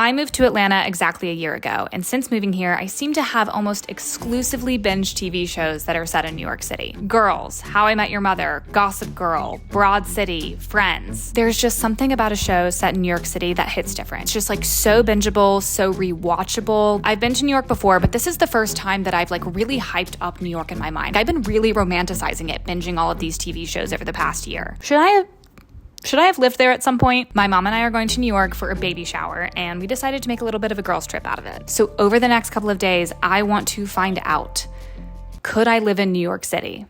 I moved to Atlanta exactly a year ago, and since moving here, I seem to have almost exclusively binged TV shows that are set in New York City. Girls, How I Met Your Mother, Gossip Girl, Broad City, Friends. There's just something about a show set in New York City that hits different. It's just like so bingeable, so rewatchable. I've been to New York before, but this is the first time that I've like really hyped up New York in my mind. I've been really romanticizing it, binging all of these TV shows over the past year. Should I have lived there at some point? My mom and I are going to New York for a baby shower, and we decided to make a little bit of a girls trip out of it. So over the next couple of days, I want to find out, could I live in New York City?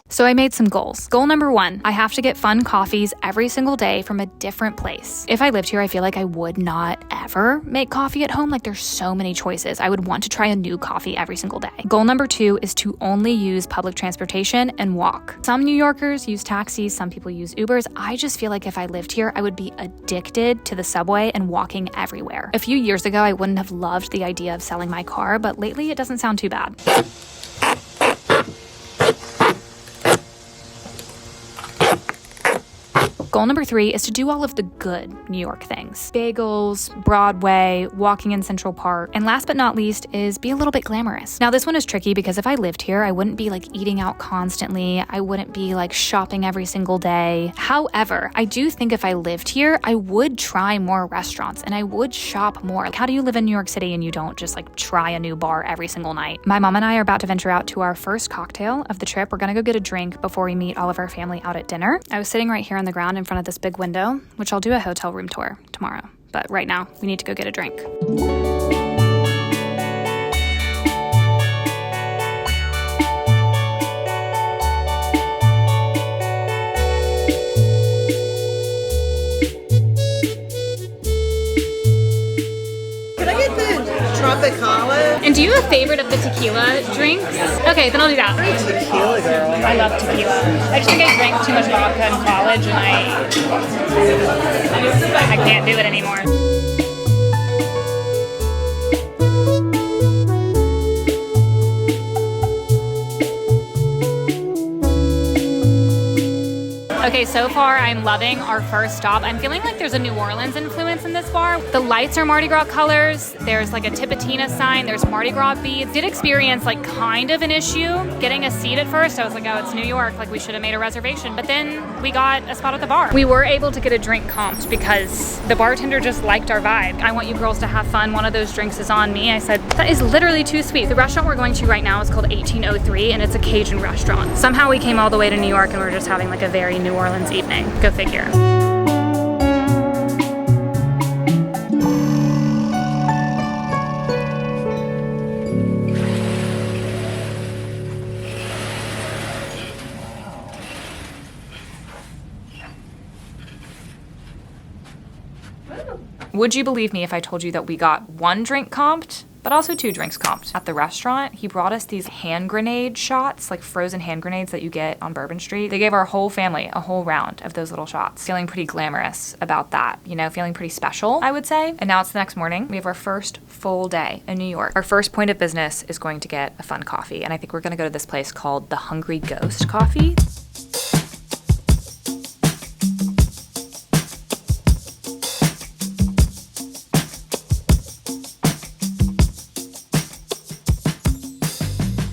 So I made some goals. Goal number 1, I have to get fun coffees every single day from a different place. If I lived here, I feel like I would not ever make coffee at home. Like there's so many choices. I would want to try a new coffee every single day. Goal number 2 is to only use public transportation and walk. Some New Yorkers use taxis, some people use Ubers. I just feel like if I lived here, I would be addicted to the subway and walking everywhere. A few years ago, I wouldn't have loved the idea of selling my car, but lately it doesn't sound too bad. Goal number 3 is to do all of the good New York things. Bagels, Broadway, walking in Central Park, and last but not least is be a little bit glamorous. Now this one is tricky because if I lived here, I wouldn't be like eating out constantly. I wouldn't be like shopping every single day. However, I do think if I lived here, I would try more restaurants and I would shop more. Like, how do you live in New York City and you don't just like try a new bar every single night? My mom and I are about to venture out to our first cocktail of the trip. We're gonna go get a drink before we meet all of our family out at dinner. I was sitting right here on the ground in front of this big window, which I'll do a hotel room tour tomorrow. But right now, we need to go get a drink. Tropicana. And do you have a favorite of the tequila drinks? Okay, then I'll do that. Tequila girl. I love tequila. I just think I drank too much vodka in college and I can't do it anymore. Okay, so far I'm loving our first stop. I'm feeling like there's a New Orleans influence in this bar. The lights are Mardi Gras colors. There's like a Tipatina sign. There's Mardi Gras beads. Did experience like kind of an issue getting a seat at first. I was like, oh, it's New York. Like we should have made a reservation. But then we got a spot at the bar. We were able to get a drink comped because the bartender just liked our vibe. I want you girls to have fun. One of those drinks is on me. I said, that is literally too sweet. The restaurant we're going to right now is called 1803 and it's a Cajun restaurant. Somehow we came all the way to New York and we're just having like a very New Orleans evening. Go figure. Would you believe me if I told you that we got 1 drink comped, but also 2 drinks comped? At the restaurant, he brought us these hand grenade shots, like frozen hand grenades that you get on Bourbon Street. They gave our whole family a whole round of those little shots. Feeling pretty glamorous about that, you know, feeling pretty special, I would say. And now it's the next morning. We have our first full day in New York. Our first point of business is going to get a fun coffee, and I think we're gonna go to this place called the Hungry Ghost Coffee.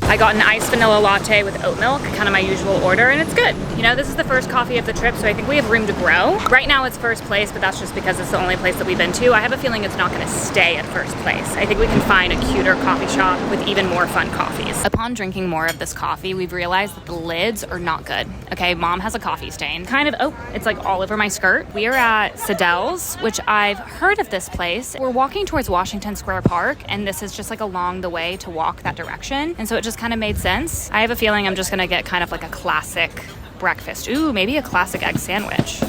I got an iced vanilla latte with oat milk, kind of my usual order, and it's good. You know, this is the first coffee of the trip, so I think we have room to grow. Right now it's first place, but that's just because it's the only place that we've been to. I have a feeling it's not gonna stay at first place. I think we can find a cuter coffee shop with even more fun coffees. Upon drinking more of this coffee, we've realized that the lids are not good. Okay, mom has a coffee stain. It's like all over my skirt. We are at Sadel's, which I've heard of this place. We're walking towards Washington Square Park, and this is just like along the way to walk that direction. And so it just kind of made sense. I have a feeling I'm just gonna get kind of like a classic breakfast. Ooh, maybe a classic egg sandwich.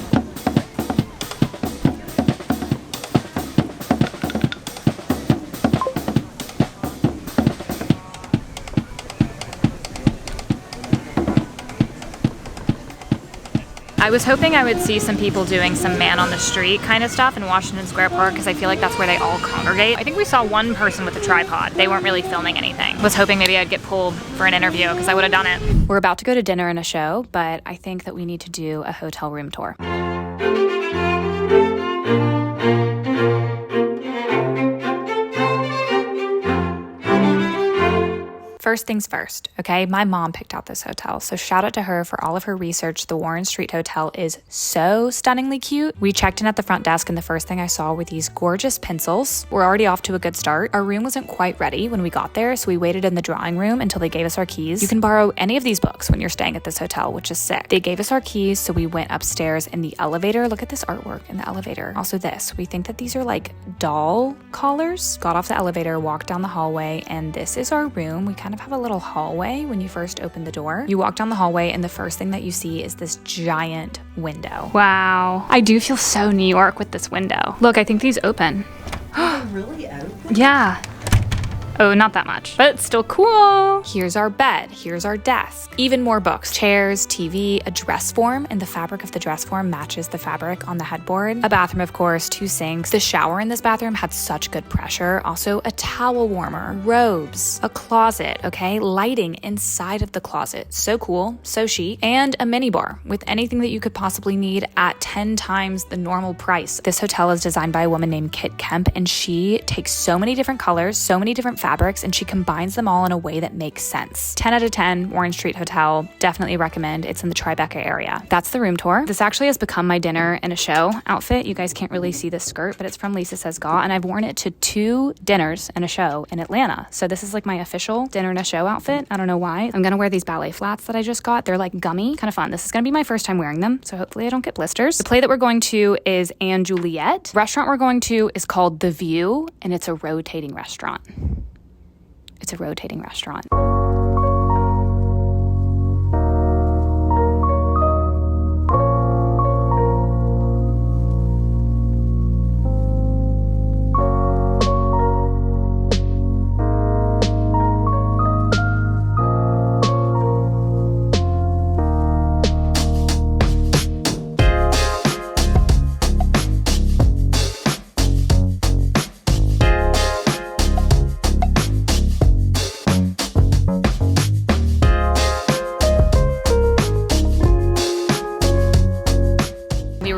I was hoping I would see some people doing some man on the street kind of stuff in Washington Square Park because I feel like that's where they all congregate. I think we saw one person with a tripod. They weren't really filming anything. Was hoping maybe I'd get pulled for an interview because I would have done it. We're about to go to dinner and a show, but I think that we need to do a hotel room tour. First things first, okay? My mom picked out this hotel, so shout out to her for all of her research. The Warren Street Hotel is so stunningly cute. We checked in at the front desk, and the first thing I saw were these gorgeous pencils. We're already off to a good start. Our room wasn't quite ready when we got there, so we waited in the drawing room until they gave us our keys. You can borrow any of these books when you're staying at this hotel, which is sick. They gave us our keys, so we went upstairs in the elevator. Look at this artwork in the elevator. Also this, we think that these are like doll collars. Got off the elevator, walked down the hallway, and this is our room. We kind of have a little hallway when you first open the door. You walk down the hallway and the first thing that you see is this giant window. Wow. I do feel so New York with this window. Look, I think these open. Are they really open? Yeah. Oh, not that much, but it's still cool. Here's our bed. Here's our desk. Even more books, chairs, TV, a dress form, and the fabric of the dress form matches the fabric on the headboard. A bathroom, of course, 2 sinks. The shower in this bathroom had such good pressure. Also, a towel warmer, robes, a closet, okay? Lighting inside of the closet. So cool, so chic. And a mini bar with anything that you could possibly need at 10 times the normal price. This hotel is designed by a woman named Kit Kemp, and she takes so many different colors, so many different fabrics, and she combines them all in a way that makes sense. 10 out of 10, Warren Street Hotel. Definitely recommend. It's in the Tribeca area. That's the room tour. This actually has become my dinner and a show outfit. You guys can't really see this skirt, but it's from Lisa Says Ga, and I've worn it to 2 dinners and a show in Atlanta. So this is like my official dinner and a show outfit. I don't know why. I'm gonna wear these ballet flats that I just got. They're like gummy, kind of fun. This is gonna be my first time wearing them, so hopefully I don't get blisters. The play that we're going to is Anne Juliet. The restaurant we're going to is called The View, and it's a rotating restaurant. It's a rotating restaurant.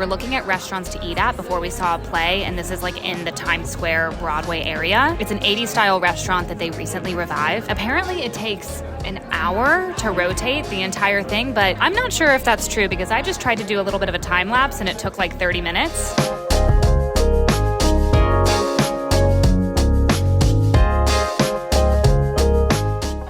Looking at restaurants to eat at before we saw a play, and this is like in the Times Square Broadway area. It's an 80s style restaurant that they recently revived. Apparently it takes an hour to rotate the entire thing, but I'm not sure if that's true because I just tried to do a little bit of a time lapse and it took like 30 minutes.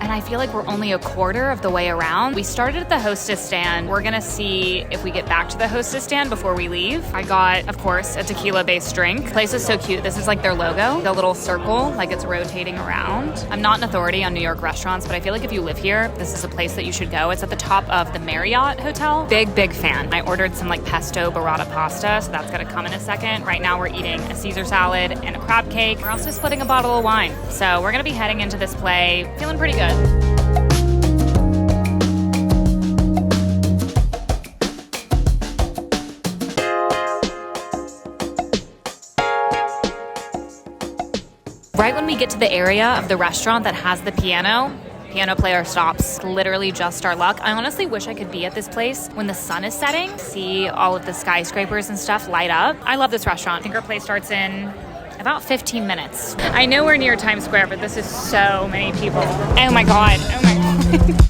I feel like we're only a quarter of the way around. We started at the hostess stand. We're gonna see if we get back to the hostess stand before we leave. I got, of course, a tequila-based drink. The place is so cute. This is like their logo, the little circle, like it's rotating around. I'm not an authority on New York restaurants, but I feel like if you live here, this is a place that you should go. It's at the top of the Marriott Hotel. Big fan. I ordered some like pesto burrata pasta, so that's gonna come in a second. Right now we're eating a Caesar salad and a crab cake. We're also splitting a bottle of wine. So we're gonna be heading into this play feeling pretty good. Right when we get to the area of the restaurant that has the piano player stops. Literally just our luck. I honestly wish I could be at this place when the sun is setting, see all of the skyscrapers and stuff light up. I love this restaurant. I think our play starts in about 15 minutes. I know we're near Times Square, but this is so many people. Oh my God. Oh my God.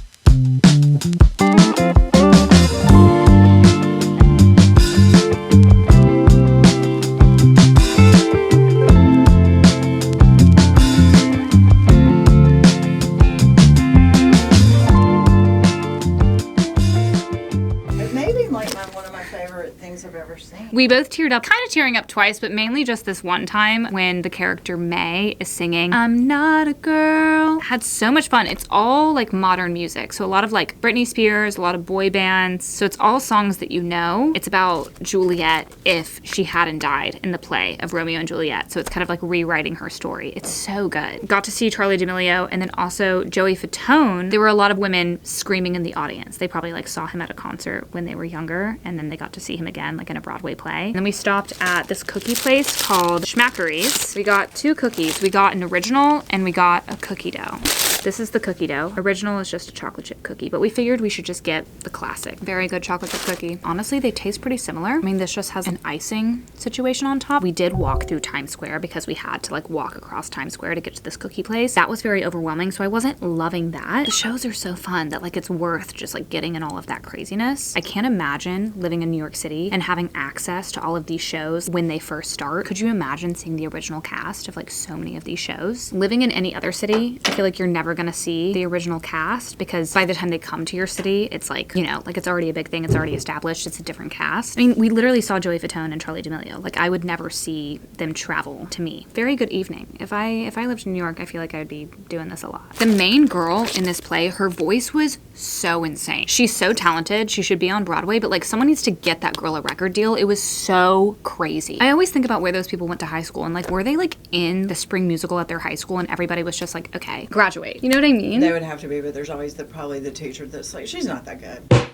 We both teared up, kind of tearing up twice, but mainly just this one time when the character May is singing I'm Not a Girl. Had so much fun. It's all like modern music. So a lot of like Britney Spears, a lot of boy bands. So it's all songs that you know. It's about Juliet if she hadn't died in the play of Romeo and Juliet. So it's kind of like rewriting her story. It's so good. Got to see Charlie D'Amelio and then also Joey Fatone. There were a lot of women screaming in the audience. They probably like saw him at a concert when they were younger and then they got to see him again like in a Broadway play. And then we stopped at this cookie place called Schmackery's. We got 2 cookies. We got an original and we got a cookie dough. This is the cookie dough. Original is just a chocolate chip cookie, but we figured we should just get the classic. Very good chocolate chip cookie. Honestly, they taste pretty similar. I mean, this just has an icing situation on top. We did walk through Times Square because we had to like walk across Times Square to get to this cookie place. That was very overwhelming, so I wasn't loving that. The shows are so fun that like it's worth just like getting in all of that craziness. I can't imagine living in New York City and having access to all of these shows when they first start. Could you imagine seeing the original cast of like so many of these shows? Living in any other city, I feel like you're never gonna see the original cast because by the time they come to your city, it's like, you know, like it's already a big thing, it's already established, it's a different cast. I mean, we literally saw Joey Fatone and Charlie D'Amelio. Like I would never see them travel to me. Very good evening. If I lived in New York, I feel like I would be doing this a lot. The main girl in this play, her voice was so insane. She's so talented. She should be on Broadway, but like someone needs to get that girl a record deal. It was so crazy. I always think about where those people went to high school and like, were they like in the spring musical at their high school and everybody was just like, okay, graduate. You know what I mean? They would have to be, but there's always probably the teacher that's like, she's not that good.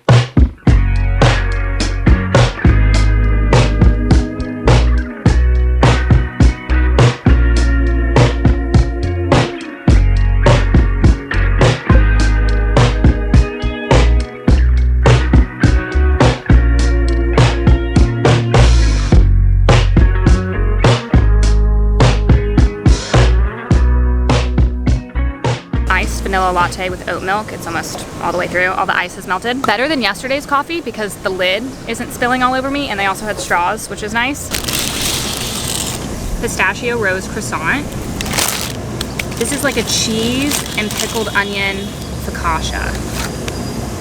Vanilla latte with oat milk. It's almost all the way through. All the ice is melted. Better than yesterday's coffee because the lid isn't spilling all over me and they also had straws, which is nice. Pistachio rose croissant. This is like a cheese and pickled onion focaccia.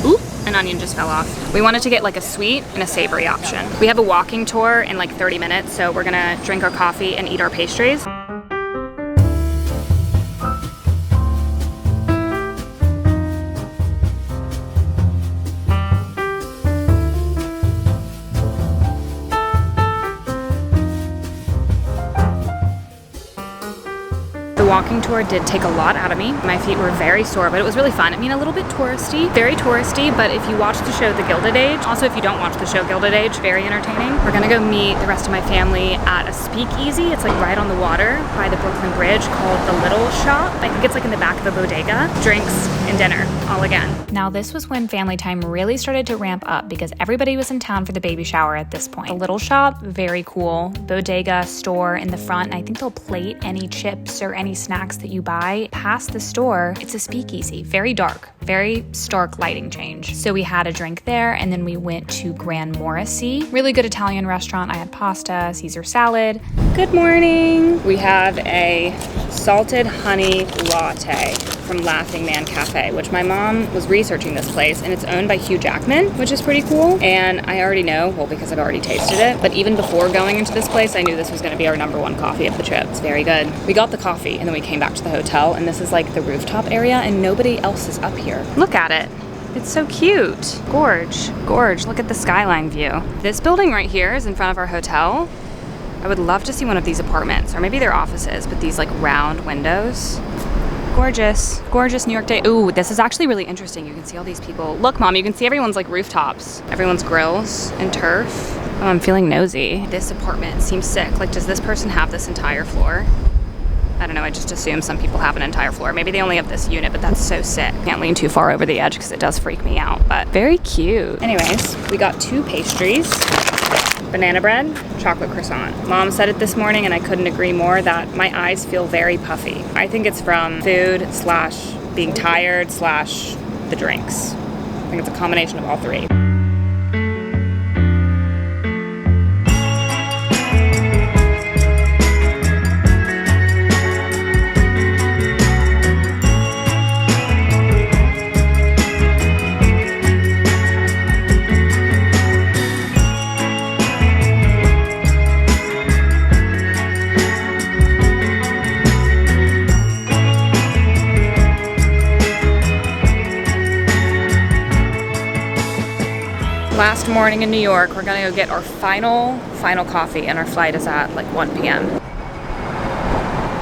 Oop, an onion just fell off. We wanted to get like a sweet and a savory option. We have a walking tour in like 30 minutes, so we're gonna drink our coffee and eat our pastries. The walking tour did take a lot out of me. My feet were very sore, but it was really fun. I mean, a little bit touristy, very touristy, but if you watch the show The Gilded Age, also if you don't watch the show Gilded Age, very entertaining. We're gonna go meet the rest of my family at a speakeasy. It's like right on the water by the Brooklyn Bridge called The Little Shop. I think it's like in the back of a bodega. Drinks and dinner, all again. Now this was when family time really started to ramp up because everybody was in town for the baby shower at this point. The Little Shop, very cool. Bodega, store in the front, and I think they'll plate any chips or any snacks that you buy. Past the store, it's a speakeasy, very dark, very stark lighting change. So we had a drink there and then we went to Grand Morrissey, really good Italian restaurant. I had pasta, Caesar salad. Good morning. We have a salted honey latte from Laughing Man Cafe, which my mom was researching this place and it's owned by Hugh Jackman, which is pretty cool. And I already know, well, because I've already tasted it, but even before going into this place, I knew this was gonna be our #1 coffee of the trip. It's very good. We got the coffee and then we came back to the hotel and this is like the rooftop area and nobody else is up here. Look at it. It's so cute. Gorge, gorge, look at the skyline view. This building right here is in front of our hotel. I would love to see one of these apartments, or maybe they're offices, but these like round windows. Gorgeous, gorgeous New York day. Ooh, this is actually really interesting. You can see all these people. Look, Mom, you can see everyone's like rooftops, everyone's grills and turf. Oh, I'm feeling nosy. This apartment seems sick. Like, does this person have this entire floor? I don't know, I just assume some people have an entire floor. Maybe they only have this unit, but that's so sick. Can't lean too far over the edge because it does freak me out, but very cute. Anyways, we got 2 pastries. Banana bread, chocolate croissant. Mom said it this morning and I couldn't agree more that my eyes feel very puffy. I think it's from food / being tired / the drinks. I think it's a combination of all 3. Last morning in New York, we're gonna go get our final coffee, and our flight is at like 1 p.m.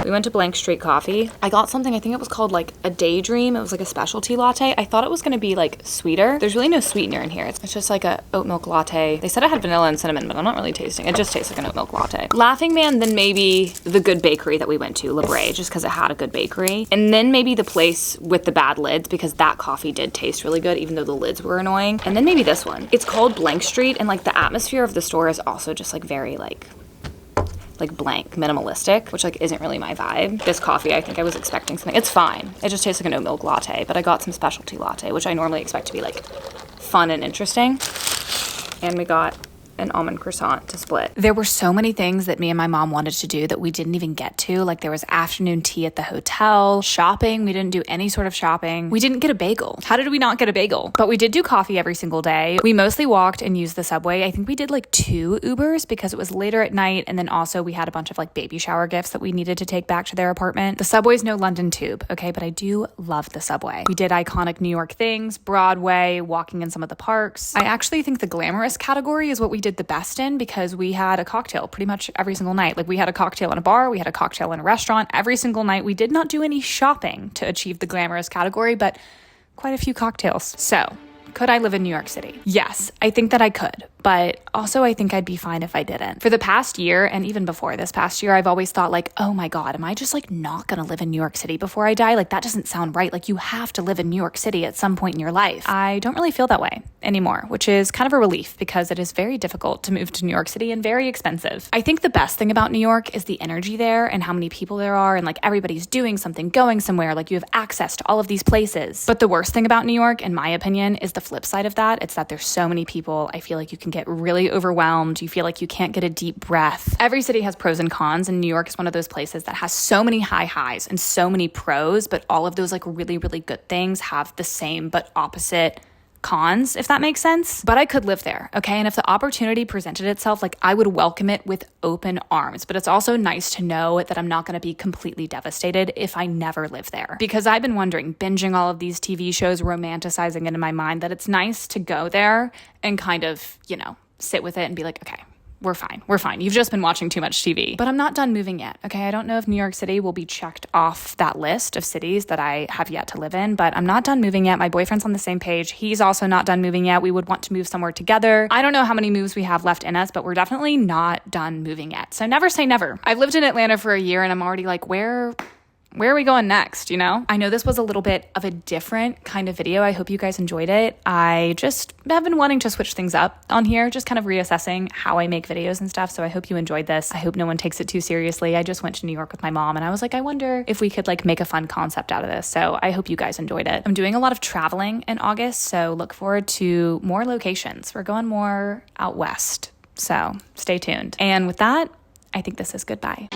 We went to Blank Street Coffee. I got something, I think it was called like a Daydream. It was like a specialty latte. I thought it was gonna be like sweeter. There's really no sweetener in here. It's just like a oat milk latte. They said it had vanilla and cinnamon, but I'm not really tasting it. It just tastes like an oat milk latte. Laughing Man, then maybe the good bakery that we went to, La Brea, just because it had a good bakery. And then maybe the place with the bad lids, because that coffee did taste really good, even though the lids were annoying. And then maybe this one. It's called Blank Street, and like the atmosphere of the store is also just like very like blank, minimalistic, which like isn't really my vibe. This coffee, I think I was expecting something. It's fine. It just tastes like an oat milk latte, but I got some specialty latte, which I normally expect to be like fun and interesting. And we got an almond croissant to split. There were so many things that me and my mom wanted to do that we didn't even get to. Like there was afternoon tea at the hotel, shopping. We didn't do any sort of shopping. We didn't get a bagel. How did we not get a bagel? But we did do coffee every single day. We mostly walked and used the subway. I think we did like 2 Ubers because it was later at night. And then also we had a bunch of like baby shower gifts that we needed to take back to their apartment. The subway's no London Tube, okay? But I do love the subway. We did iconic New York things, Broadway, walking in some of the parks. I actually think the glamorous category is what we did the best in because we had a cocktail pretty much every single night. Like we had a cocktail in a bar, we had a cocktail in a restaurant every single night. We did not do any shopping to achieve the glamorous category, but quite a few cocktails. So, could I live in New York City? Yes, I think that I could. But also I think I'd be fine if I didn't. For the past year, and even before this past year, I've always thought like, oh my God, am I just like not gonna live in New York City before I die? Like that doesn't sound right. Like you have to live in New York City at some point in your life. I don't really feel that way anymore, which is kind of a relief because it is very difficult to move to New York City and very expensive. I think the best thing about New York is the energy there and how many people there are and like everybody's doing something, going somewhere, like you have access to all of these places. But the worst thing about New York, in my opinion, is the flip side of that. It's that there's so many people. I feel like you can get really overwhelmed. You feel like you can't get a deep breath. Every city has pros and cons, and New York is one of those places that has so many high highs and so many pros, but all of those like really, really good things have the same but opposite cons, if that makes sense. But I could live there, okay? And if the opportunity presented itself, like I would welcome it with open arms. But it's also nice to know that I'm not going to be completely devastated if I never live there. Because I've been wondering, binging all of these TV shows, romanticizing it in my mind, that it's nice to go there and kind of, you know, sit with it and be like, okay, we're fine. You've just been watching too much TV. But I'm not done moving yet, okay? I don't know if New York City will be checked off that list of cities that I have yet to live in, but I'm not done moving yet. My boyfriend's on the same page. He's also not done moving yet. We would want to move somewhere together. I don't know how many moves we have left in us, but we're definitely not done moving yet. So never say never. I've lived in Atlanta for a year and I'm already like, where are we going next, you know? I know this was a little bit of a different kind of video. I hope you guys enjoyed it. I just have been wanting to switch things up on here, just kind of reassessing how I make videos and stuff. So I hope you enjoyed this. I hope no one takes it too seriously. I just went to New York with my mom and I was like, I wonder if we could like make a fun concept out of this. So I hope you guys enjoyed it. I'm doing a lot of traveling in August, so look forward to more locations. We're going more out west. So stay tuned. And with that, I think this is goodbye.